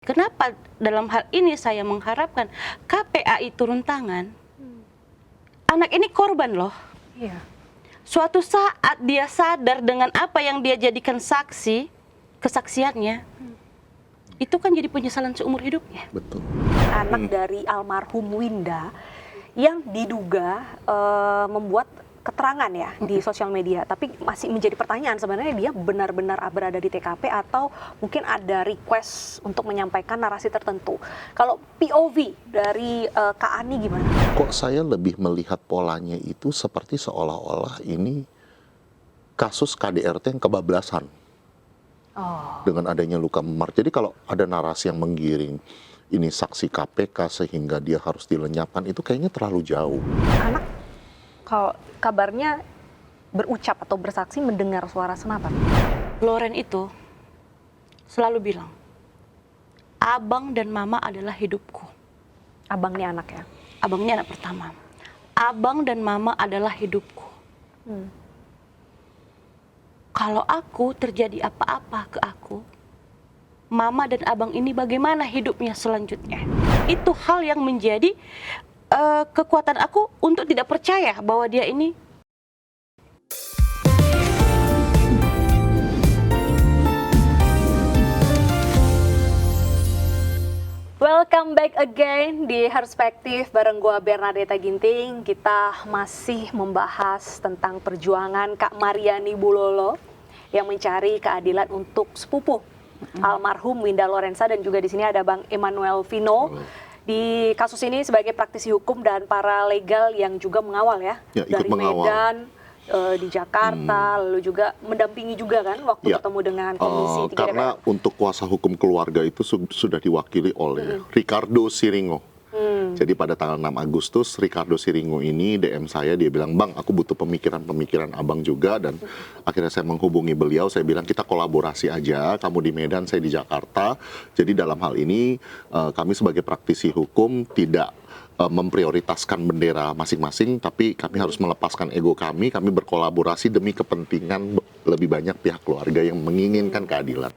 Kenapa dalam hal ini saya mengharapkan KPAI turun tangan? Anak ini korban loh. Iya. Suatu saat dia sadar dengan apa yang dia jadikan saksi, kesaksiannya, itu kan jadi penyesalan seumur hidupnya. Betul. Anak dari almarhum Winda yang diduga membuat keterangan ya di sosial media, tapi masih menjadi pertanyaan sebenarnya dia benar-benar berada di TKP atau mungkin ada request untuk menyampaikan narasi tertentu. Kalau POV dari Kak Ani gimana? Kok saya lebih melihat polanya itu seperti seolah-olah ini kasus KDRT yang kebablasan. Dengan adanya luka memar. Jadi kalau ada narasi yang menggiring ini saksi KPK sehingga dia harus dilenyapkan, itu kayaknya terlalu jauh. Anak kalau kabarnya berucap atau bersaksi mendengar suara senapan. Loren itu selalu bilang, abang dan mama adalah hidupku. Abang nih anak ya? Abang ini anak pertama. Abang dan mama adalah hidupku. Kalau aku terjadi apa-apa ke aku, mama dan abang ini bagaimana hidupnya selanjutnya? Itu hal yang menjadi kekuatan aku untuk tidak percaya bahwa dia ini. Welcome back again di Perspektif bareng gua Bernadetta Ginting. Kita masih membahas tentang perjuangan Kak Mariani Bulolo yang mencari keadilan untuk sepupu almarhum Winda Lorenza, dan juga di sini ada Bang Emmanuel Vino di kasus ini sebagai praktisi hukum dan para legal yang juga mengawal ya dari mengawal. Medan di Jakarta, lalu juga mendampingi juga kan waktu ketemu dengan Komisi 3 karena DPR. untuk kuasa hukum keluarga itu sudah diwakili oleh Ricardo Siringo. Jadi pada tanggal 6 Agustus, Ricardo Siringo ini DM saya, dia bilang, "Bang, aku butuh pemikiran-pemikiran abang juga." Dan akhirnya saya menghubungi beliau, saya bilang, "Kita kolaborasi aja, kamu di Medan, saya di Jakarta." Jadi dalam hal ini, kami sebagai praktisi hukum tidak memprioritaskan bendera masing-masing, tapi kami harus melepaskan ego kami berkolaborasi demi kepentingan lebih banyak pihak keluarga yang menginginkan keadilan.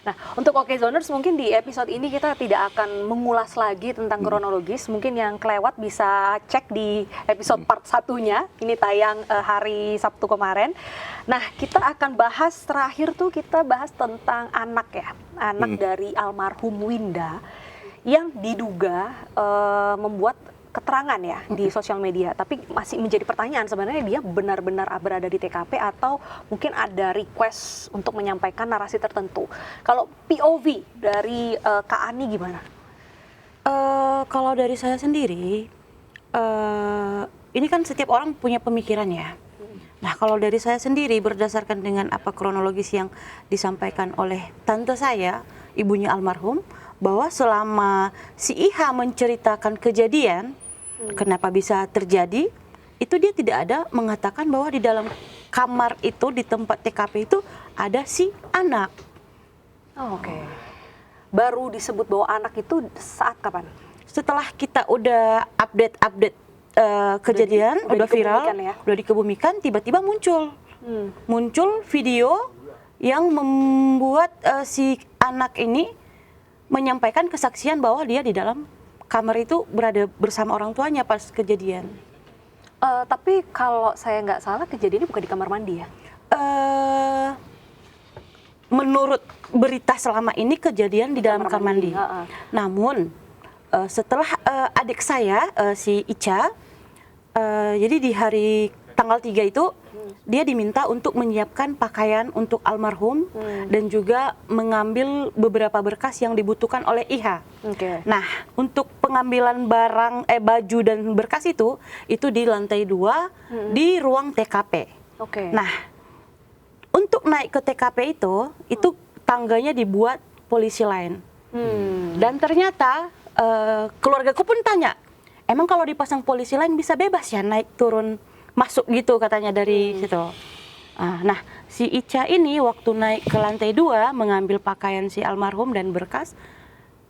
Nah, untuk Okezoners mungkin di episode ini kita tidak akan mengulas lagi tentang kronologis. Mungkin yang kelewat bisa cek di episode part 1-nya. Ini tayang hari Sabtu kemarin. Nah, kita akan bahas terakhir tuh, kita bahas tentang anak ya. Anak dari almarhum Winda yang diduga membuat keterangan ya di sosial media, tapi masih menjadi pertanyaan sebenarnya dia benar-benar berada di TKP atau mungkin ada request untuk menyampaikan narasi tertentu. Kalau POV dari Kak Ani gimana? Kalau dari saya sendiri, ini kan setiap orang punya pemikiran ya. Nah, kalau dari saya sendiri berdasarkan dengan apa kronologis yang disampaikan oleh tante saya, ibunya almarhum, bahwa selama si Iha menceritakan kejadian, kenapa bisa terjadi, itu dia tidak ada mengatakan bahwa di dalam kamar itu, di tempat TKP itu ada si anak. Oke. Baru disebut bahwa anak itu saat kapan? Setelah kita udah update kejadian, udah viral, ya? udah dikebumikan, tiba-tiba muncul video yang membuat si anak ini menyampaikan kesaksian bahwa dia di dalam kamar itu berada bersama orang tuanya pas kejadian. Tapi kalau saya nggak salah kejadiannya bukan di kamar mandi ya? Menurut berita selama ini kejadian di dalam kamar mandi. Namun setelah adik saya si Ica, jadi di hari tanggal 3 itu dia diminta untuk menyiapkan pakaian untuk almarhum dan juga mengambil beberapa berkas yang dibutuhkan oleh Iha. Nah, untuk pengambilan barang baju dan berkas itu di lantai 2 di ruang TKP. Nah, untuk naik ke TKP itu tangganya dibuat polisi lain. Dan ternyata keluargaku pun tanya, emang kalau dipasang polisi lain bisa bebas ya naik turun masuk gitu katanya dari situ. Nah, si Ica ini waktu naik ke lantai 2 mengambil pakaian si almarhum dan berkas,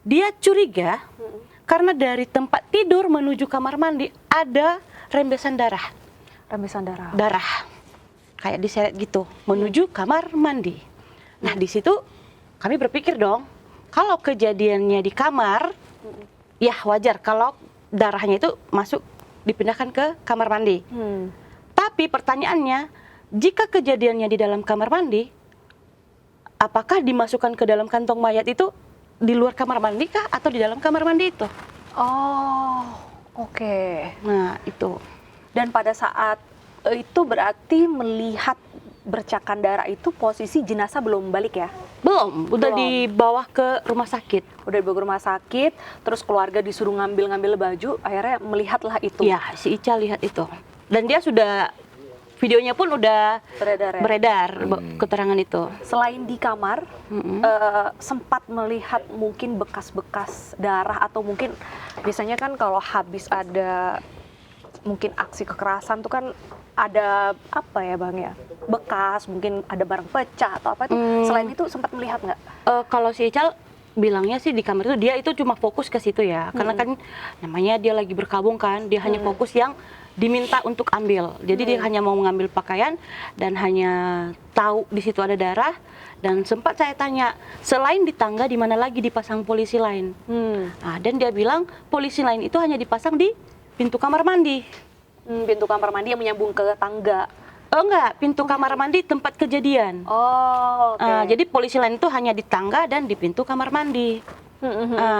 dia curiga karena dari tempat tidur menuju kamar mandi ada rembesan darah. Rembesan darah. Darah. Kayak diseret gitu menuju kamar mandi. Nah, di situ kami berpikir dong, kalau kejadiannya di kamar, ya wajar kalau darahnya itu masuk dipindahkan ke kamar mandi. Tapi pertanyaannya, jika kejadiannya di dalam kamar mandi, apakah dimasukkan ke dalam kantong mayat itu di luar kamar mandi kah atau di dalam kamar mandi itu? Oh, oke. Nah, itu. Dan pada saat itu berarti melihat bercakan darah itu posisi jenazah belum balik ya? Belum, udah Belum. dibawa ke rumah sakit. Udah dibawa ke rumah sakit, terus keluarga disuruh ngambil-ngambil baju, akhirnya melihatlah itu. Ya, si Ica lihat itu. Dan dia sudah, videonya pun udah Beredar ya? beredar keterangan itu. Selain di kamar, sempat melihat mungkin bekas-bekas darah atau mungkin biasanya kan kalau habis ada mungkin aksi kekerasan tuh kan ada apa ya Bang ya, bekas, mungkin ada barang pecah atau apa itu. Selain itu sempat melihat nggak? Kalau si Ical bilangnya sih di kamar itu dia itu cuma fokus ke situ ya, karena kan namanya dia lagi berkabung kan, dia hanya fokus yang diminta untuk ambil. Jadi dia hanya mau mengambil pakaian dan hanya tahu di situ ada darah. Dan sempat saya tanya, selain di tangga di mana lagi dipasang polisi lain? Nah, dan dia bilang polisi lain itu hanya dipasang di pintu kamar mandi. Pintu kamar mandi yang menyambung ke tangga. Oh enggak, pintu kamar mandi tempat kejadian. Oh, oke. Jadi polisi lain itu hanya di tangga dan di pintu kamar mandi.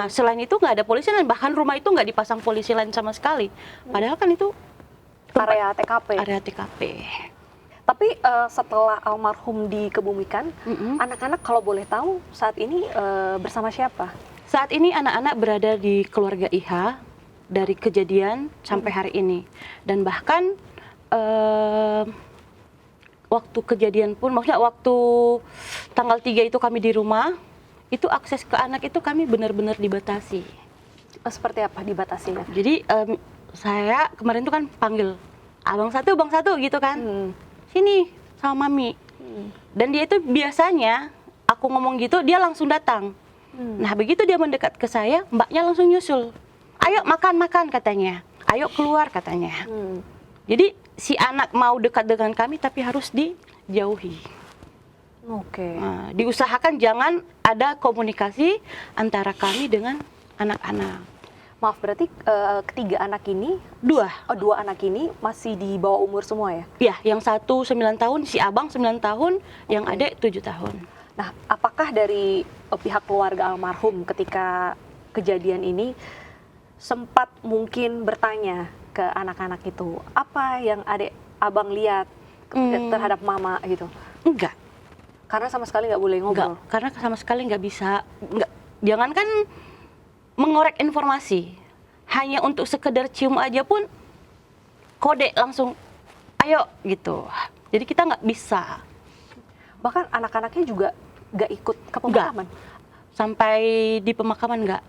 Selain itu nggak ada polisi lain, bahkan rumah itu nggak dipasang polisi lain sama sekali. Padahal kan itu area TKP. area TKP. Tapi setelah almarhum dikebumikan, anak-anak kalau boleh tahu saat ini bersama siapa? Saat ini anak-anak berada di keluarga IH dari kejadian sampai hari ini. Dan bahkan waktu kejadian pun, maksudnya waktu tanggal 3 itu kami di rumah, itu akses ke anak itu kami benar-benar dibatasi. Seperti apa dibatasinya? Jadi saya kemarin tuh kan panggil abang satu gitu kan, sini sama mami. Dan dia itu biasanya aku ngomong gitu dia langsung datang. Nah begitu dia mendekat ke saya, mbaknya langsung nyusul. Ayo makan katanya, ayo keluar katanya. Jadi si anak mau dekat dengan kami tapi harus dijauhi. Oke. Nah, diusahakan jangan ada komunikasi antara kami dengan anak-anak. Maaf, berarti ketiga anak ini, Dua. dua anak ini masih di bawah umur semua ya? Ya, yang satu 9 tahun, si abang 9 tahun, yang adik 7 tahun. Nah, apakah dari pihak keluarga almarhum ketika kejadian ini sempat mungkin bertanya ke anak-anak itu, apa yang adik abang lihat terhadap mama gitu? Enggak. Karena sama sekali nggak boleh ngobrol. Enggak, karena sama sekali nggak bisa. Enggak. Jangankan mengorek informasi, hanya untuk sekedar cium aja pun kode langsung, ayo gitu. Jadi kita nggak bisa. Bahkan anak-anaknya juga nggak ikut ke pemakaman. Sampai di pemakaman nggak.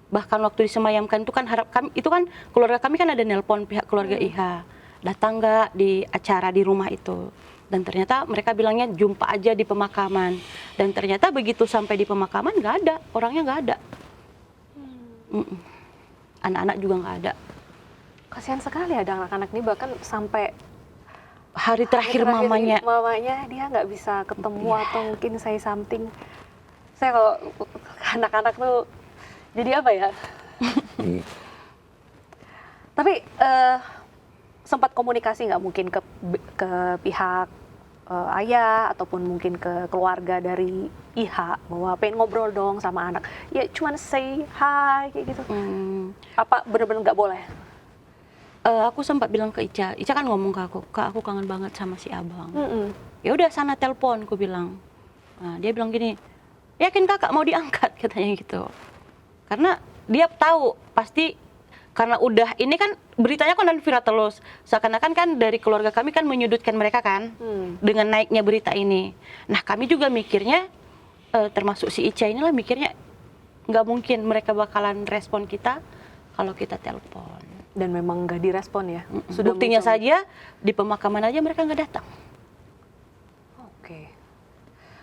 Bahkan waktu disemayamkan itu kan itu kan keluarga kami kan ada nelpon pihak keluarga IH, datang nggak di acara di rumah itu. Dan ternyata mereka bilangnya jumpa aja di pemakaman. Dan ternyata begitu sampai di pemakaman nggak ada, orangnya nggak ada. Anak-anak juga nggak ada. Kasihan sekali ada anak-anak ini, bahkan sampai Hari terakhir mamanya. Mamanya dia nggak bisa ketemu atau mungkin say something. Saya kalau anak-anak tuh jadi apa ya? Tapi sempat komunikasi nggak mungkin ke pihak ayah ataupun mungkin ke keluarga dari IH bahwa pengen ngobrol dong sama anak? Ya cuman say hi kayak gitu. Apa bener-bener nggak boleh? Aku sempat bilang ke Ica kan ngomong ke aku, Kak aku kangen banget sama si abang. Ya udah sana telepon, aku bilang. Nah, dia bilang gini, yakin kakak mau diangkat katanya gitu. Karena dia tahu pasti karena udah ini kan beritanya kan viral terus. Seakan-akan kan dari keluarga kami kan menyudutkan mereka kan dengan naiknya berita ini. Nah kami juga mikirnya termasuk si Ica inilah mikirnya nggak mungkin mereka bakalan respon kita kalau kita telepon. Dan memang nggak direspon ya. Buktinya saja di pemakaman aja mereka nggak datang. Oke.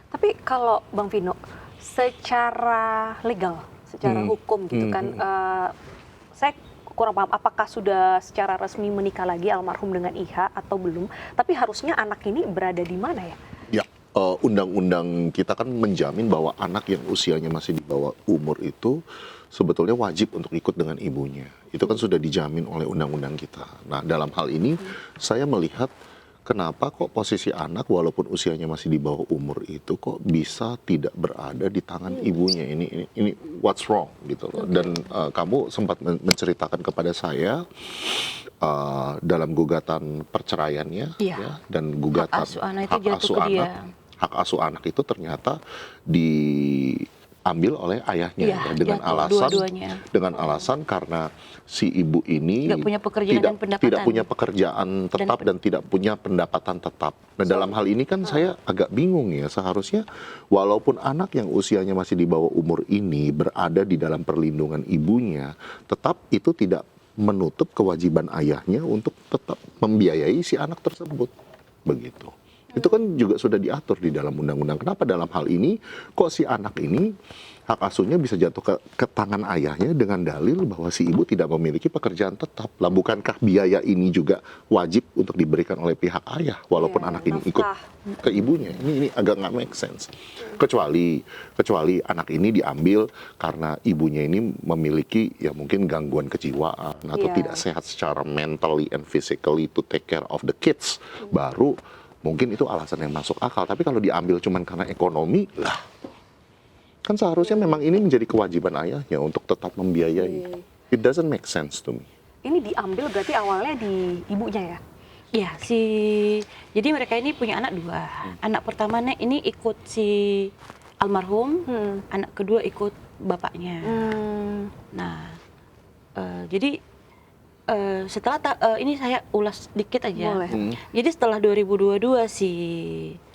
Tapi kalau Bang Vino, secara legal, secara hukum gitu kan, saya kurang paham apakah sudah secara resmi menikah lagi almarhum dengan IH atau belum. Tapi harusnya anak ini berada di mana ya? Ya, undang-undang kita kan menjamin bahwa anak yang usianya masih di bawah umur itu sebetulnya wajib untuk ikut dengan ibunya. Itu kan sudah dijamin oleh undang-undang kita. Nah, dalam hal ini saya melihat kenapa kok posisi anak walaupun usianya masih di bawah umur itu kok bisa tidak berada di tangan ibunya. Ini what's wrong gitu loh. Dan kamu sempat menceritakan kepada saya dalam gugatan perceraiannya Iya. ya, dan gugatan Hak asuh anak itu jatuh ke dia. hak asuh anak itu ternyata diambil oleh ayahnya Iya, ya, dengan jatuh alasan dua-duanya. karena si ibu ini Nggak punya pekerjaan dan pendapatan. tidak punya pekerjaan tetap dan tidak punya pendapatan tetap. Nah, dalam hal ini kan saya agak bingung ya, seharusnya walaupun anak yang usianya masih di bawah umur ini berada di dalam perlindungan ibunya, tetap itu tidak menutup kewajiban ayahnya untuk tetap membiayai si anak tersebut. Begitu. Itu kan juga sudah diatur di dalam undang-undang. Kenapa dalam hal ini kok si anak ini hak asuhnya bisa jatuh ke tangan ayahnya dengan dalil bahwa si ibu tidak memiliki pekerjaan tetap? Lah bukankah biaya ini juga wajib untuk diberikan oleh pihak ayah walaupun anak ini ikut ke ibunya? Ini agak nggak make sense. Kecuali anak ini diambil karena ibunya ini memiliki ya mungkin gangguan kejiwaan atau tidak sehat secara mentally and physically to take care of the kids. Baru mungkin itu alasan yang masuk akal. Tapi kalau diambil cuman karena ekonomi, lah kan seharusnya memang ini menjadi kewajiban ayahnya untuk tetap membiayai. It doesn't make sense to me. Ini diambil berarti awalnya di ibunya ya? Ya, jadi mereka ini punya anak 2. Anak pertamanya ini ikut si almarhum, anak kedua ikut bapaknya. Nah, jadi setelah ini saya ulas dikit aja. Boleh. Jadi setelah 2022 si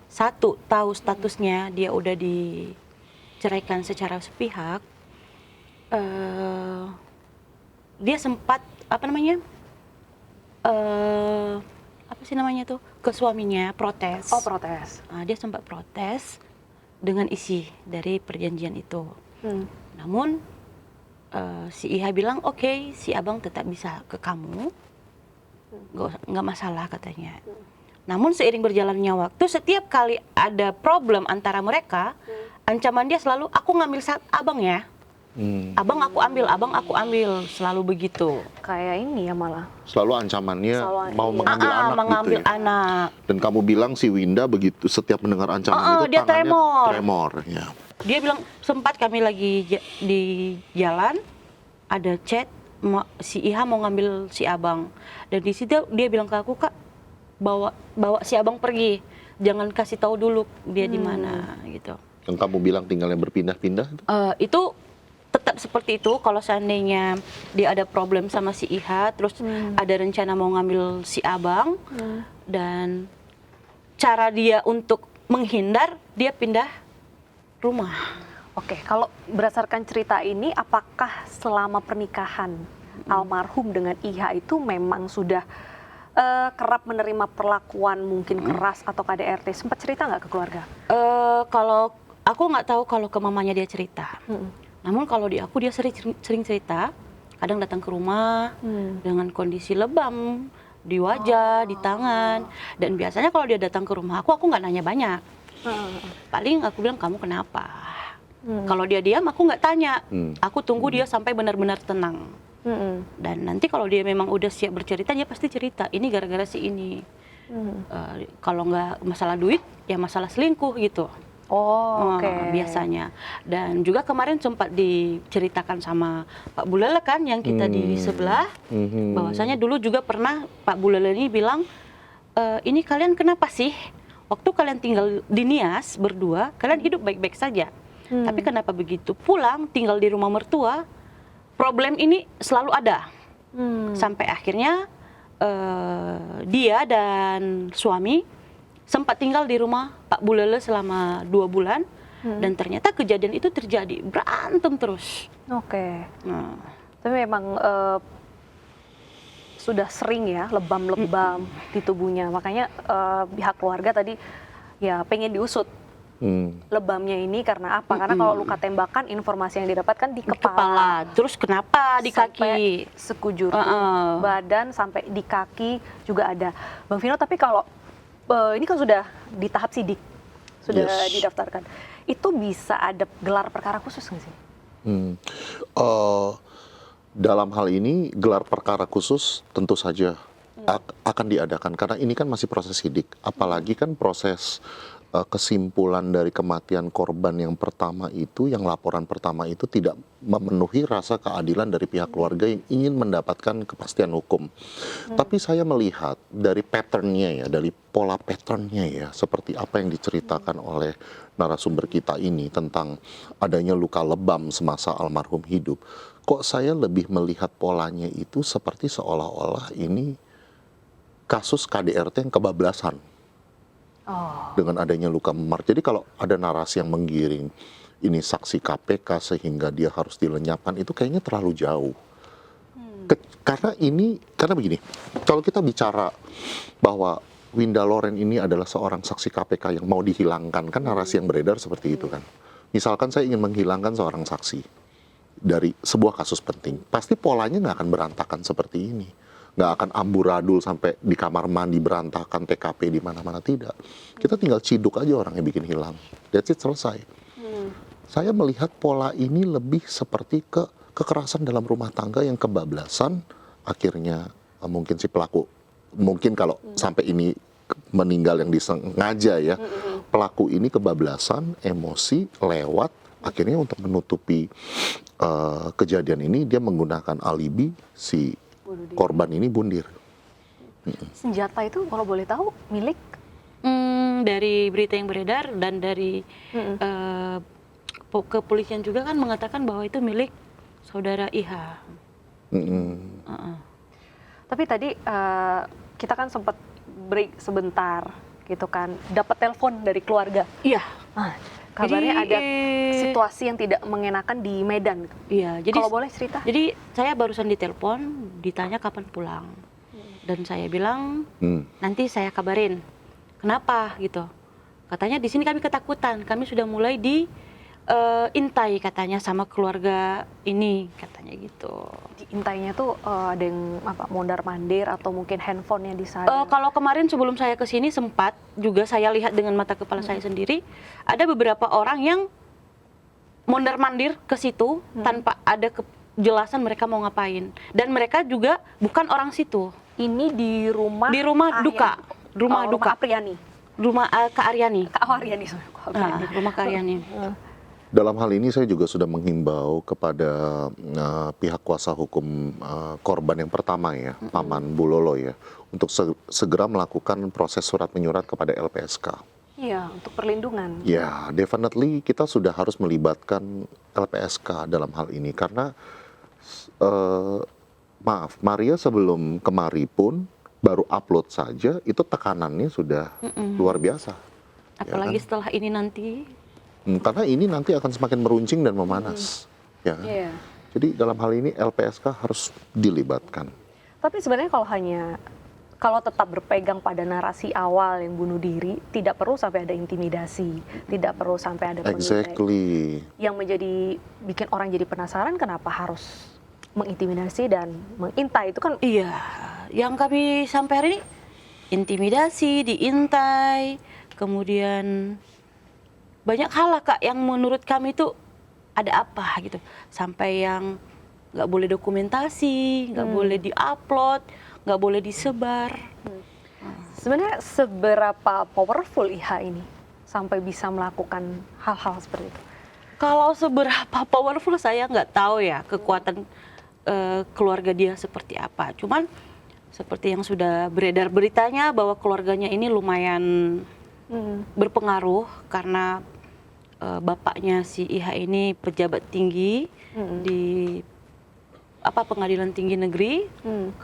satu tahu statusnya dia udah diceraikan secara sepihak, dia sempat apa sih namanya tuh, ke suaminya protes. Oh, protes. Dia sempat protes dengan isi dari perjanjian itu. Namun si Iha bilang oke, si abang tetap bisa ke kamu, nggak masalah katanya. Namun seiring berjalannya waktu, setiap kali ada problem antara mereka, ancaman dia selalu aku ngambil saat abang ya. Abang aku ambil, selalu begitu. Kayak ini ya malah. Selalu ancamannya mau mengambil anak mengambil gitu ya. anak. Dan kamu bilang si Winda begitu setiap mendengar ancaman itu dia tangannya tremor. Ya. Dia bilang sempat kami lagi di jalan, ada chat si Iha mau ngambil si abang, dan di situ dia bilang ke aku, Kak, bawa si abang pergi, jangan kasih tahu dulu dia di mana gitu. Yang kamu bilang tinggalnya berpindah-pindah? Itu tetap seperti itu. Kalau seandainya dia ada problem sama si Iha, terus ada rencana mau ngambil si abang, dan cara dia untuk menghindar, dia pindah rumah. Oke, kalau berdasarkan cerita ini, apakah selama pernikahan almarhum dengan Iha itu memang sudah kerap menerima perlakuan mungkin keras atau KDRT? Sempat cerita nggak ke keluarga? Kalau aku nggak tahu kalau ke mamanya dia cerita. Namun kalau di aku dia sering cerita, kadang datang ke rumah dengan kondisi lebam di wajah, di tangan. Dan biasanya kalau dia datang ke rumah aku nggak nanya banyak. Paling aku bilang, kamu kenapa? Kalau dia diam, aku nggak tanya. Aku tunggu dia sampai benar-benar tenang. Dan nanti kalau dia memang udah siap bercerita, dia pasti cerita. Ini gara-gara si ini. Kalau nggak masalah duit, ya masalah selingkuh gitu. Biasanya. Dan juga kemarin sempat diceritakan sama Pak Bulele kan, yang kita di sebelah, bahwasanya dulu juga pernah Pak Bulele ini bilang, ini kalian kenapa sih? Waktu kalian tinggal di Nias berdua, kalian hidup baik-baik saja. Tapi kenapa begitu pulang tinggal di rumah mertua, problem ini selalu ada. Sampai akhirnya dia dan suami sempat tinggal di rumah Pak Bulele selama 2 bulan, dan ternyata kejadian itu terjadi, berantem terus. Tapi memang sudah sering ya lebam-lebam di tubuhnya, makanya pihak keluarga tadi ya pengen diusut lebamnya ini karena apa? Karena kalau luka tembakan, informasi yang didapatkan di kepala. Terus kenapa di kaki? Sampai sekujur badan, sampai di kaki juga ada. Bang Vino, tapi kalau ini kan sudah di tahap sidik, sudah Yes. didaftarkan. Itu bisa ada gelar perkara khusus nggak sih? Dalam hal ini gelar perkara khusus tentu saja akan diadakan karena ini kan masih proses sidik, apalagi kan proses kesimpulan dari kematian korban yang pertama itu, yang laporan pertama itu tidak memenuhi rasa keadilan dari pihak keluarga yang ingin mendapatkan kepastian hukum. Tapi saya melihat dari patternnya ya, dari pola patternnya ya, seperti apa yang diceritakan oleh narasumber kita ini tentang adanya luka lebam semasa almarhum hidup, kok saya lebih melihat polanya itu seperti seolah-olah ini kasus KDRT yang kebablasan. Dengan adanya luka memar. Jadi kalau ada narasi yang menggiring ini saksi KPK sehingga dia harus dilenyapkan, itu kayaknya terlalu jauh. Karena begini, kalau kita bicara bahwa Winda Loren ini adalah seorang saksi KPK yang mau dihilangkan, kan narasi yang beredar seperti itu kan. Misalkan saya ingin menghilangkan seorang saksi dari sebuah kasus penting, pasti polanya nggak akan berantakan seperti ini. Nggak akan amburadul sampai di kamar mandi berantakan, TKP di mana-mana, tidak. Kita tinggal ciduk aja orang yang bikin hilang. That's it, selesai. Saya melihat pola ini lebih seperti kekerasan dalam rumah tangga yang kebablasan, akhirnya mungkin si pelaku, mungkin kalau sampai ini meninggal yang disengaja ya, pelaku ini kebablasan, emosi, lewat, akhirnya untuk menutupi kejadian ini dia menggunakan alibi si korban ini bundir. Senjata itu kalau boleh tahu milik? Dari berita yang beredar dan dari kepolisian juga kan mengatakan bahwa itu milik saudara IH. Tapi tadi kita kan sempat break sebentar gitu kan, dapat telepon dari keluarga. Iya. Kabarnya Jadi, ada situasi yang tidak mengenakan di Medan. Iya. Jadi Kalau boleh cerita? Jadi saya barusan ditelepon, ditanya kapan pulang, dan saya bilang nanti saya kabarin. Kenapa gitu? Katanya di sini kami ketakutan, kami sudah mulai di intai katanya sama keluarga ini, katanya gitu. Diintainya tuh ada yang apa, mondar-mandir atau mungkin handphonenya di sana? Kalau kemarin sebelum saya kesini sempat juga saya lihat dengan mata kepala saya sendiri, ada beberapa orang yang mondar-mandir ke situ tanpa ada kejelasan mereka mau ngapain. Dan mereka juga bukan orang situ. Ini di rumah Duka, rumah Duka, Apriani. rumah Kak Aryani. Kak Apriani, sorry. Kak Apriani. Rumah Kak Aryani. Dalam hal ini saya juga sudah menghimbau kepada pihak kuasa hukum korban yang pertama ya, Paman Bulolo ya, untuk segera melakukan proses surat menyurat kepada LPSK. Iya, untuk perlindungan. Ya, definitely kita sudah harus melibatkan LPSK dalam hal ini karena maaf, Maria sebelum kemari pun baru upload saja itu tekanannya sudah luar biasa. Apalagi Ya kan? setelah ini nanti. Karena ini nanti akan semakin meruncing dan memanas. Ya. Iya. Jadi dalam hal ini LPSK harus dilibatkan. Tapi sebenarnya kalau tetap berpegang pada narasi awal yang bunuh diri, tidak perlu sampai ada intimidasi, tidak perlu sampai ada pengintai. Exactly. Yang bikin orang jadi penasaran, kenapa harus mengintimidasi dan mengintai itu kan? Iya, yang kami sampai hari ini intimidasi, diintai, kemudian banyak hal lah Kak yang menurut kami itu ada apa gitu. Sampai yang nggak boleh dokumentasi, nggak boleh diupload, nggak boleh disebar. Sebenarnya seberapa powerful IH ini sampai bisa melakukan hal-hal seperti itu? Kalau seberapa powerful saya nggak tahu ya kekuatan keluarga dia seperti apa. Cuman seperti yang sudah beredar beritanya bahwa keluarganya ini lumayan berpengaruh karena bapaknya si IH ini pejabat tinggi di pengadilan tinggi negeri,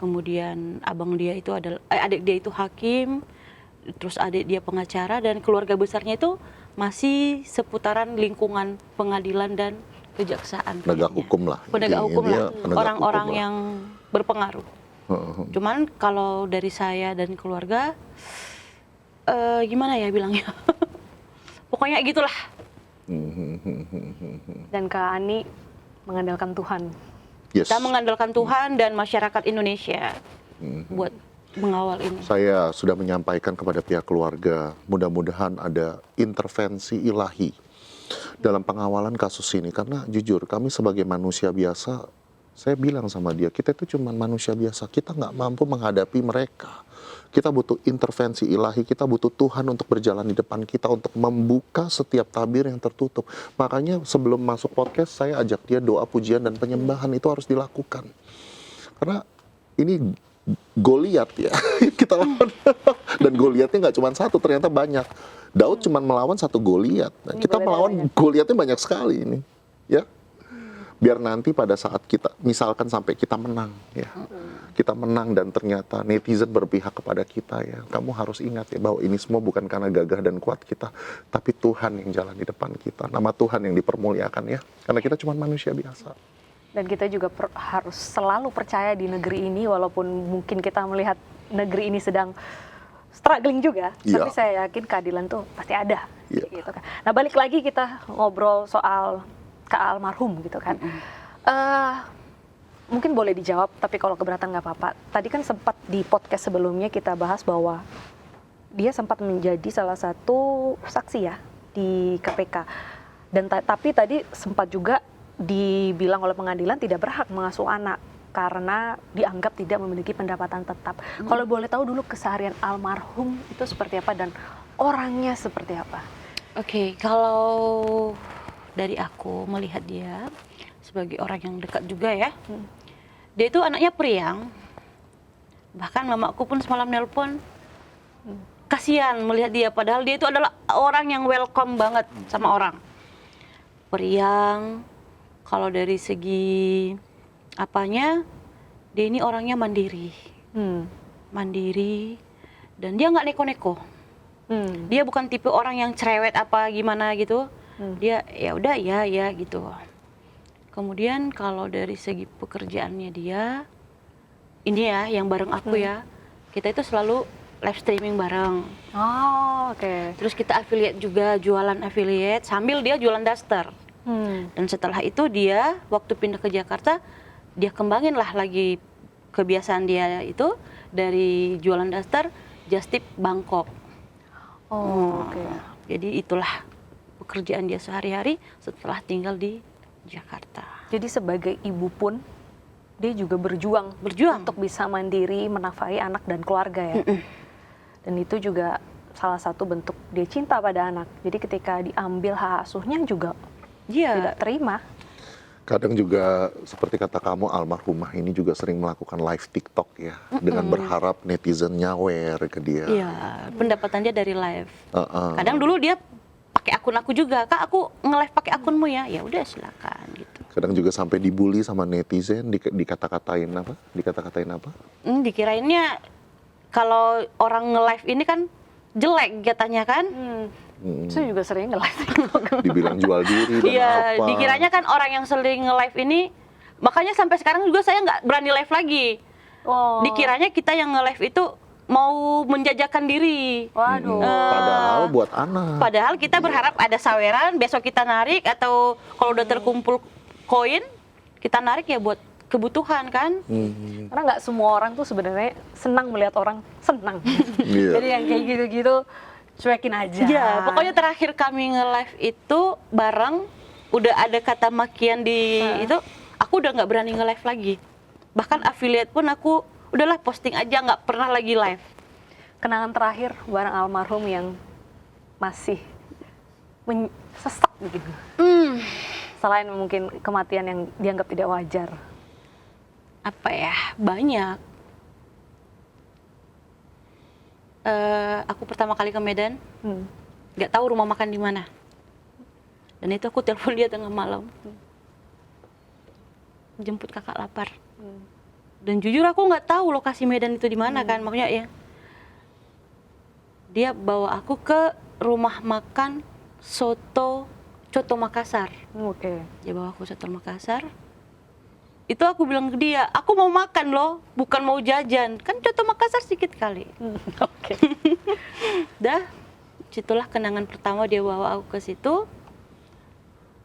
kemudian abang dia itu adalah adik dia itu hakim, terus adik dia pengacara dan keluarga besarnya itu masih seputaran lingkungan pengadilan dan kejaksaan. Penegak kayaknya. hukum lah. Penegak Intinya hukum dia lah, penegak orang-orang hukum lah. yang berpengaruh. Cuman kalau dari saya dan keluarga, gimana ya bilangnya? Pokoknya gitulah. Dan Kak Ani mengandalkan Tuhan. Yes. Kita mengandalkan Tuhan dan masyarakat Indonesia buat mengawal ini. Saya sudah menyampaikan kepada pihak keluarga, mudah-mudahan ada intervensi ilahi dalam pengawalan kasus ini. Karena jujur, kami sebagai manusia biasa, saya bilang sama dia, kita itu cuma manusia biasa, kita nggak mampu menghadapi mereka. Kita butuh intervensi ilahi, kita butuh Tuhan untuk berjalan di depan kita, untuk membuka setiap tabir yang tertutup. Makanya sebelum masuk podcast, saya ajak dia doa, pujian, dan penyembahan itu harus dilakukan. Karena ini Goliat ya, kita lawan. Dan Goliatnya nggak cuma satu, ternyata banyak. Daud cuma melawan satu Goliat. Nah, kita melawan Goliatnya banyak sekali ini, ya. Biar nanti pada saat kita, misalkan sampai kita menang, ya, kita menang dan ternyata netizen berpihak kepada kita, ya, kamu harus ingat ya bahwa ini semua bukan karena gagah dan kuat kita, tapi Tuhan yang jalan di depan kita, nama Tuhan yang dipermuliakan ya, karena kita cuma manusia biasa. Dan kita juga harus selalu percaya di negeri ini, walaupun mungkin kita melihat negeri ini sedang struggling juga, tapi saya yakin keadilan tuh pasti ada. Gitu kan. Nah, balik lagi kita ngobrol soal Kak almarhum gitu kan. Mungkin boleh dijawab, tapi kalau keberatan nggak apa-apa. Tadi kan sempat di podcast sebelumnya kita bahas bahwa dia sempat menjadi salah satu saksi ya di KPK. Dan tapi tadi sempat juga dibilang oleh pengadilan tidak berhak mengasuh anak karena dianggap tidak memiliki pendapatan tetap. Kalau boleh tahu dulu keseharian almarhum itu seperti apa dan orangnya seperti apa? Oke, kalau dari aku melihat dia sebagai orang yang dekat juga ya. Dia itu anaknya periang. Bahkan mamaku pun semalam nelpon. Kasihan melihat dia, padahal dia itu adalah orang yang welcome banget sama orang. Periang, kalau dari segi apanya, dia ini orangnya mandiri. Mandiri, dan dia nggak neko-neko. Dia bukan tipe orang yang cerewet apa gimana gitu. Dia ya udah ya gitu. Kemudian kalau dari segi pekerjaannya dia, ini ya yang bareng aku ya, kita itu selalu live streaming bareng. Oh, oke. Terus kita affiliate juga, jualan affiliate sambil dia jualan daster. Dan setelah itu dia waktu pindah ke Jakarta, dia kembangin lah lagi kebiasaan dia itu dari jualan daster, just tip Bangkok. Oke. Jadi itulah pekerjaan dia sehari-hari setelah tinggal di Jakarta. Jadi sebagai ibu pun dia juga berjuang untuk bisa mandiri menafkahi anak dan keluarga ya. Dan itu juga salah satu bentuk dia cinta pada anak. Jadi ketika diambil hak asuhnya juga tidak terima. Kadang juga seperti kata kamu, almarhumah ini juga sering melakukan live TikTok ya, dengan berharap netizen nyawer ke dia. Iya, pendapatan dia dari live. Kadang dulu dia pakai akun aku juga, Kak aku nge-live pakai akunmu ya, ya udah silakan gitu. Kadang juga sampai dibully sama netizen, dikata-katain apa? Dikirainnya kalau orang nge-live ini kan jelek katanya kan. Saya juga sering nge-live. Dibilang jual diri dan iya, apa. dikiranya kan orang yang sering nge-live ini, makanya sampai sekarang juga saya nggak berani live lagi. Dikiranya kita yang nge-live itu mau menjajakan diri. Waduh. Padahal buat anak. Padahal kita berharap ada saweran, besok kita narik, atau kalau udah terkumpul koin, kita narik ya buat kebutuhan kan. Karena nggak semua orang tuh sebenarnya senang melihat orang senang. Jadi yang kayak gitu-gitu cuekin aja. Ya, pokoknya terakhir kami nge-live itu bareng, udah ada kata makian di itu, aku udah nggak berani nge-live lagi. Bahkan affiliate pun aku udahlah posting aja, nggak pernah lagi live. Kenangan terakhir bareng almarhum yang masih sesak begitu. Selain mungkin kematian yang dianggap tidak wajar. Apa ya, banyak. Aku pertama kali ke Medan, nggak tahu rumah makan di mana. Dan itu aku telepon dia tengah malam, jemput kakak lapar. Dan jujur aku nggak tahu lokasi Medan itu di mana kan, makanya ya. Dia bawa aku ke rumah makan Coto Makassar. Dia bawa aku Coto Makassar. Itu aku bilang ke dia, aku mau makan loh, bukan mau jajan. Kan Coto Makassar sedikit kali. Dah, situlah kenangan pertama dia bawa aku ke situ.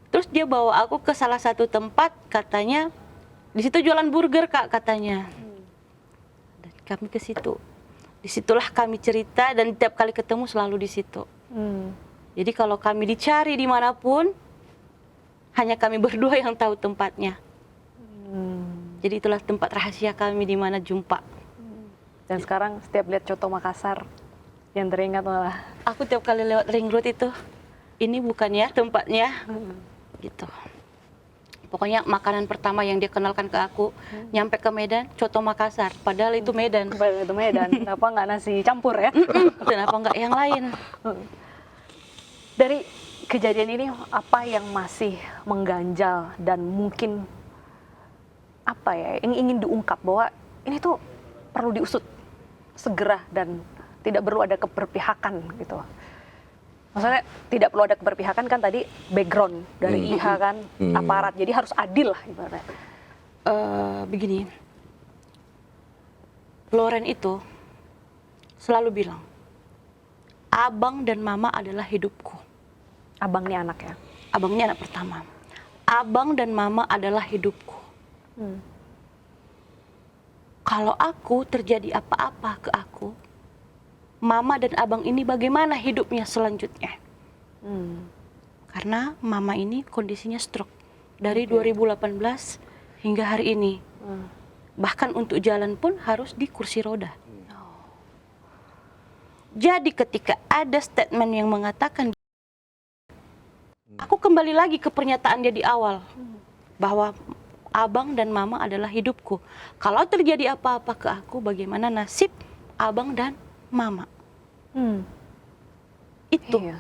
Terus dia bawa aku ke salah satu tempat, katanya di situ jualan burger Kak katanya. Dan kami ke situ. Disitulah kami cerita dan tiap kali ketemu selalu di situ. Jadi kalau kami dicari dimanapun, hanya kami berdua yang tahu tempatnya. Jadi itulah tempat rahasia kami di mana jumpa. Dan sekarang setiap lihat Coto Makassar, yang teringat malah. Aku tiap kali lewat ring road itu, ini bukan ya tempatnya, gitu. Pokoknya makanan pertama yang dia kenalkan ke aku, nyampe ke Medan, Coto Makassar. Padahal itu Medan. Padahal itu Medan, kenapa nggak nasi campur ya? Kenapa nggak yang lain? Dari kejadian ini, apa yang masih mengganjal dan mungkin apa ya, yang ingin diungkap bahwa ini tuh perlu diusut segera dan tidak perlu ada keberpihakan gitu. Maksudnya tidak perlu ada keberpihakan kan tadi background dari IHA kan, aparat, jadi harus adil lah ibaratnya. Begini, Loren itu selalu bilang, abang dan mama adalah hidupku. Abang nih anak ya? Abang ini anak pertama. Abang dan mama adalah hidupku. Kalau aku terjadi apa-apa ke aku, mama dan abang ini bagaimana hidupnya selanjutnya? Karena mama ini kondisinya stroke dari 2018 hingga hari ini. Bahkan untuk jalan pun harus di kursi roda. Jadi ketika ada statement yang mengatakan, aku kembali lagi ke pernyataan dia di awal, bahwa abang dan mama adalah hidupku. Kalau terjadi apa-apa ke aku, bagaimana nasib abang dan mama?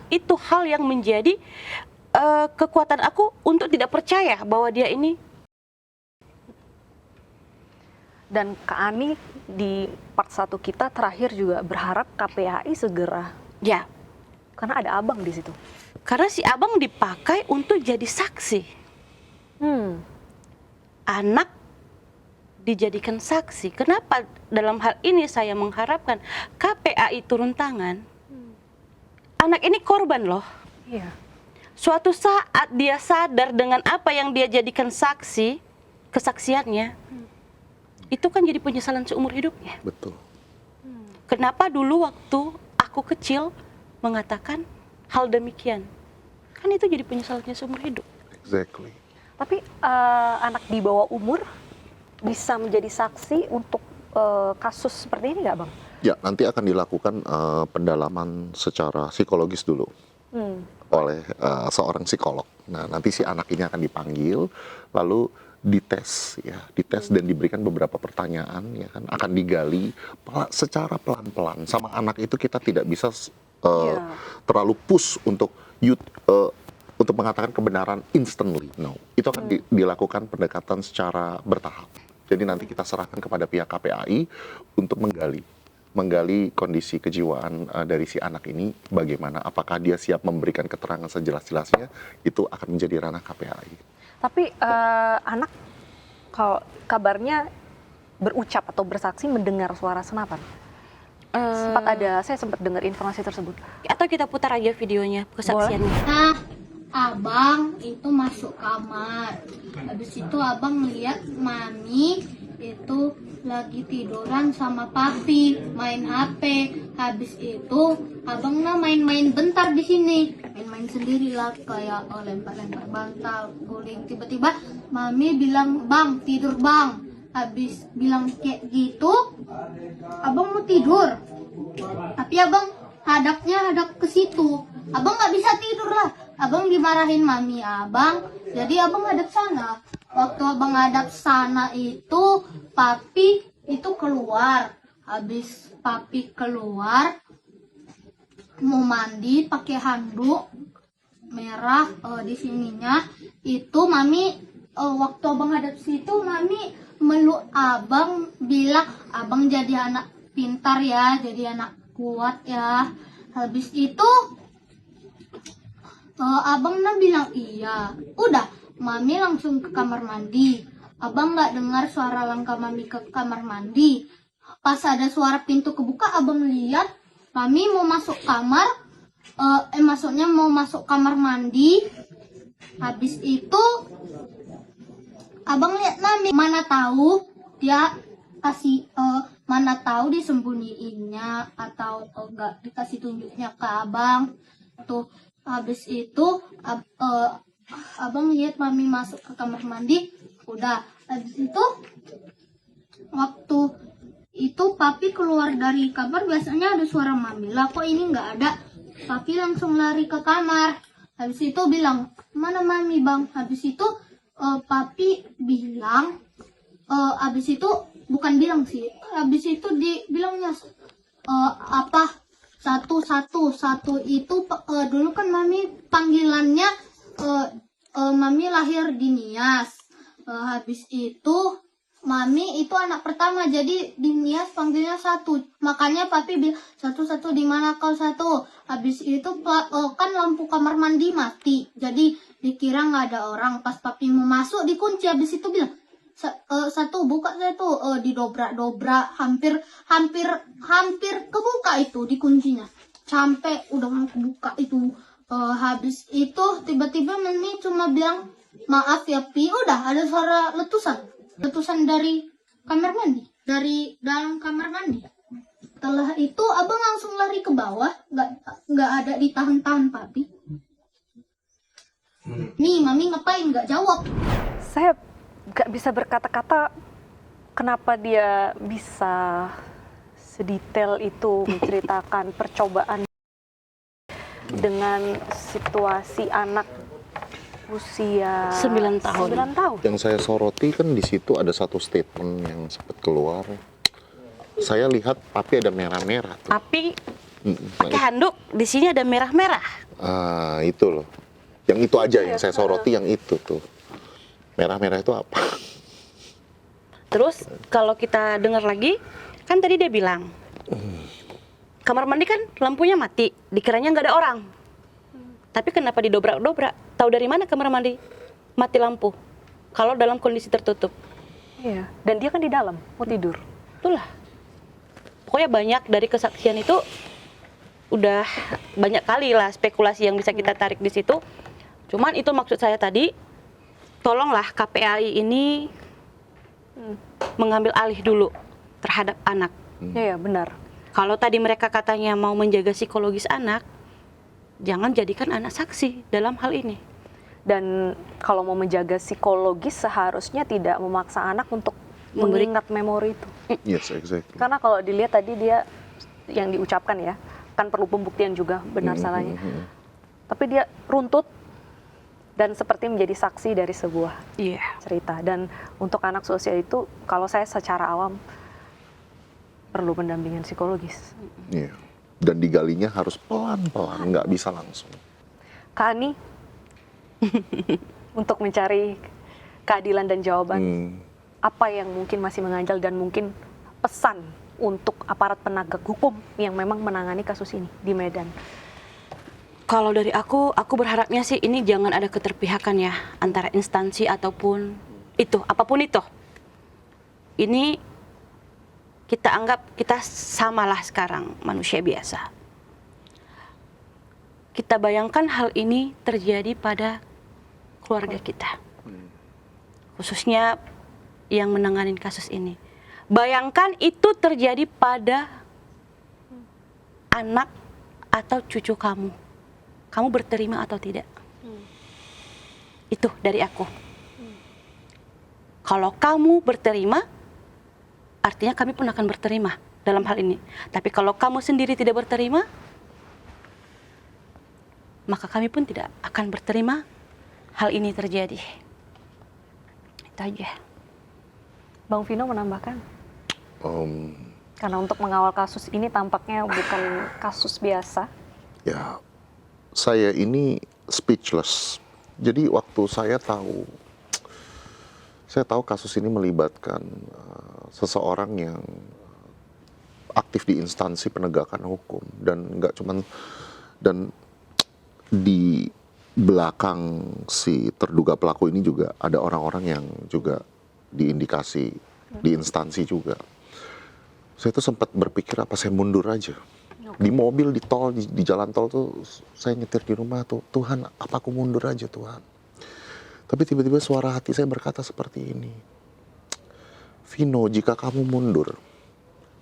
Itu hal yang menjadi kekuatan aku untuk tidak percaya bahwa dia ini. Dan Kak Ani di part 1 kita terakhir juga berharap KPAI segera. Ya, Karena ada abang di situ. karena si abang dipakai untuk jadi saksi. Anak dijadikan saksi. Kenapa dalam hal ini saya mengharapkan KPAI turun tangan? Anak ini korban loh. Iya. Suatu saat dia sadar dengan apa yang dia jadikan saksi, kesaksiannya, itu kan jadi penyesalan seumur hidupnya. Betul. Kenapa dulu waktu aku kecil mengatakan hal demikian? Kan itu jadi penyesalannya seumur hidup. Exactly. Tapi anak di bawah umur bisa menjadi saksi untuk kasus seperti ini nggak, Bang? Ya, nanti akan dilakukan pendalaman secara psikologis dulu oleh seorang psikolog. Nah, nanti si anak ini akan dipanggil, lalu dites, ya, dites dan diberikan beberapa pertanyaan, ya kan, akan digali secara pelan-pelan. Sama anak itu kita tidak bisa terlalu push untuk untuk mengatakan kebenaran instantly. No, itu akan dilakukan pendekatan secara bertahap. Jadi nanti kita serahkan kepada pihak KPAI untuk menggali kondisi kejiwaan dari si anak ini, bagaimana, apakah dia siap memberikan keterangan sejelas-jelasnya, itu akan menjadi ranah KPAI. Tapi anak kalau kabarnya berucap atau bersaksi mendengar suara senapan. Saya sempat dengar informasi tersebut. Atau kita putar aja videonya, kesaksiannya. Nah, abang itu masuk kamar. Habis itu abang lihat mami itu lagi tiduran sama papi main HP. Habis itu abang main-main bentar di sini, main-main sendiri lah kayak lempar-lempar bantal, guling. Tiba-tiba mami bilang, "Bang, tidur bang." Habis bilang kayak gitu, abang mau tidur, tapi abang hadap ke situ. Abang nggak bisa tidur lah. Abang dimarahin mami abang, jadi abang hadap sana. Waktu abang hadap sana itu, papi itu keluar. Habis papi keluar, mau mandi pakai handuk merah di sininya. Itu mami, waktu abang hadap situ, mami meluk abang, bilang, "Abang jadi anak pintar ya, jadi anak kuat ya." Habis itu abang bilang iya. Udah, mami langsung ke kamar mandi. Abang nggak dengar suara langkah mami ke kamar mandi. Pas ada suara pintu kebuka, abang lihat mami mau masuk kamar. Maksudnya mau masuk kamar mandi. Habis itu abang lihat mami, mana tahu dia kasih mana tahu disembunyiinnya atau enggak dikasih tunjuknya ke abang. Tuh habis itu abang lihat mami masuk ke kamar mandi. Udah habis itu waktu itu papi keluar dari kamar, biasanya ada suara mami lah, kok ini nggak ada. Papi langsung lari ke kamar. Habis itu bilang, mana mami bang? Habis itu papi bilang, habis itu bukan bilang sih, habis itu dibilangnya apa satu itu dulu kan mami panggilannya mami lahir di Nias. Habis itu mami itu anak pertama, jadi di Nias panggilnya satu. Makanya papi bilang satu di mana kau satu. Habis itu kan lampu kamar mandi mati, jadi dikira nggak ada orang. Pas papi mau masuk dikunci. Habis itu bilang satu buka satu, didobrak hampir kebuka itu dikuncinya, sampai udah mau kebuka itu. Habis itu tiba-tiba mami cuma bilang maaf ya Pi, udah ada suara letusan dari kamar mandi, dari dalam kamar mandi. Setelah itu abang langsung lari ke bawah, nggak ada ditahan-tahan papi. Nih mami ngapain, nggak jawab. Saya nggak bisa berkata-kata kenapa dia bisa sedetail itu menceritakan percobaan dengan situasi anak usia 9 tahun. 9 tahun. Yang saya soroti kan di situ ada satu statement yang sempat keluar. Saya lihat papi ada merah-merah tuh. Papi Nah, pakai handuk, di sini ada merah-merah. itu loh. Yang itu aja yang saya soroti, yang itu tuh. Merah-merah itu apa? Terus kalau kita dengar lagi, kan tadi dia bilang kamar mandi kan lampunya mati, dikiranya nggak ada orang. Tapi kenapa didobrak-dobrak? Tahu dari mana kamar mandi mati lampu? Kalau dalam kondisi tertutup. Iya. Dan dia kan di dalam mau tidur. Itulah. Pokoknya banyak dari kesaksian itu, udah banyak kali lah spekulasi yang bisa kita tarik di situ. Cuman itu maksud saya tadi, tolonglah KPAI ini mengambil alih dulu terhadap anak. Iya, benar. Kalau tadi mereka katanya mau menjaga psikologis anak, jangan jadikan anak saksi dalam hal ini. Dan kalau mau menjaga psikologis seharusnya tidak memaksa anak untuk mengingat memori itu. Yes, exactly. Karena kalau dilihat tadi dia yang diucapkan ya, kan perlu pembuktian juga benar salahnya. Tapi dia runtut dan seperti menjadi saksi dari sebuah cerita. Dan untuk anak seusia itu, kalau saya secara awam perlu pendampingan psikologis. Iya. Dan digalinya harus pelan-pelan, nggak bisa langsung. Kak Ani, untuk mencari keadilan dan jawaban, apa yang mungkin masih mengganjal dan mungkin pesan untuk aparat penegak hukum yang memang menangani kasus ini di Medan? Kalau dari aku berharapnya sih ini jangan ada keterpihakan ya antara instansi ataupun itu, apapun itu. Ini kita anggap kita samalah sekarang, manusia biasa. Kita bayangkan hal ini terjadi pada keluarga kita. Khususnya yang menangani kasus ini. Bayangkan itu terjadi pada anak atau cucu kamu. Kamu berterima atau tidak? Itu dari aku. Kalau kamu berterima, artinya kami pun akan berterima dalam hal ini. Tapi kalau kamu sendiri tidak berterima, maka kami pun tidak akan berterima hal ini terjadi. Itu aja. Bang Vino menambahkan? Karena untuk mengawal kasus ini tampaknya bukan kasus biasa. Ya, saya ini speechless. Jadi waktu saya tahu kasus ini melibatkan seseorang yang aktif di instansi penegakan hukum, dan nggak cuman, dan di belakang si terduga pelaku ini juga ada orang-orang yang juga diindikasi di instansi juga. Saya tuh sempat berpikir apa saya mundur aja. Di mobil, di tol, di jalan tol tuh saya nyetir di rumah tuh, Tuhan apa aku mundur aja Tuhan. Tapi tiba-tiba suara hati saya berkata seperti ini, Vino, jika kamu mundur,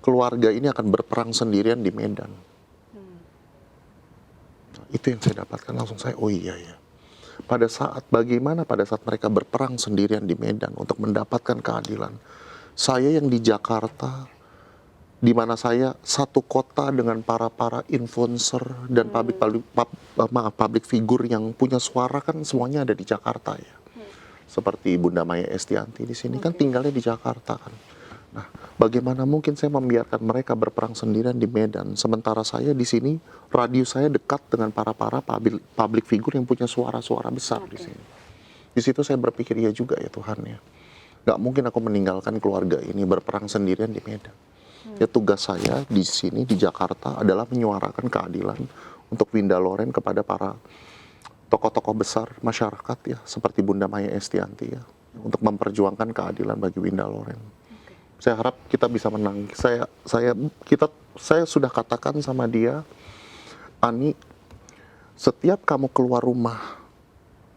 keluarga ini akan berperang sendirian di medan. Itu yang saya dapatkan, langsung saya, oh iya ya. Bagaimana pada saat mereka berperang sendirian di medan untuk mendapatkan keadilan. Saya yang di Jakarta, di mana saya satu kota dengan para influencer dan public figure yang punya suara, kan semuanya ada di Jakarta ya. Seperti Bunda Maya Estianti di sini kan tinggalnya di Jakarta kan. Nah, bagaimana mungkin saya membiarkan mereka berperang sendirian di medan, sementara saya di sini, radius saya dekat dengan para public figure yang punya suara-suara besar di sini. Di situ saya berpikir, ya juga ya Tuhan ya. Gak mungkin aku meninggalkan keluarga ini berperang sendirian di medan. Ya tugas saya di sini, di Jakarta, adalah menyuarakan keadilan untuk Winda Loren kepada para tokoh-tokoh besar masyarakat ya, seperti Bunda Maya Estianti ya, untuk memperjuangkan keadilan bagi Winda Loren. Saya harap kita bisa menang. Saya sudah katakan sama dia, Ani, setiap kamu keluar rumah,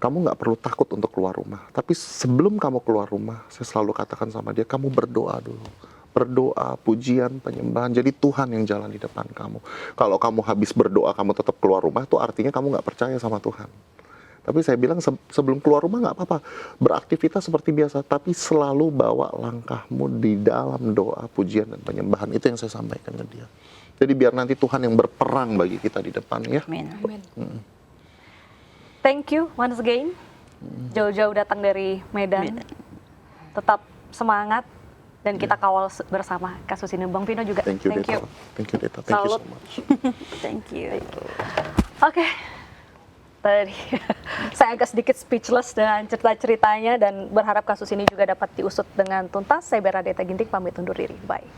kamu nggak perlu takut untuk keluar rumah. Tapi sebelum kamu keluar rumah, saya selalu katakan sama dia, kamu berdoa dulu. Berdoa, pujian, penyembahan. Jadi Tuhan yang jalan di depan kamu. Kalau kamu habis berdoa, kamu tetap keluar rumah, itu artinya kamu nggak percaya sama Tuhan. Tapi saya bilang sebelum keluar rumah nggak apa-apa, beraktivitas seperti biasa, tapi selalu bawa langkahmu di dalam doa, pujian, dan penyembahan. Itu yang saya sampaikan ke dia. Jadi biar nanti Tuhan yang berperang bagi kita di depan ya. Amin. Thank you once again. Jauh-jauh datang dari Medan. Tetap semangat dan kita kawal bersama kasus ini. Bang Vino juga. Thank you Deta. Thank you Deta. Thank you so much. Thank you. Oke. Tadi saya agak sedikit speechless dengan cerita-ceritanya dan berharap kasus ini juga dapat diusut dengan tuntas. Saya Bera Deta Ginting pamit undur diri. Bye.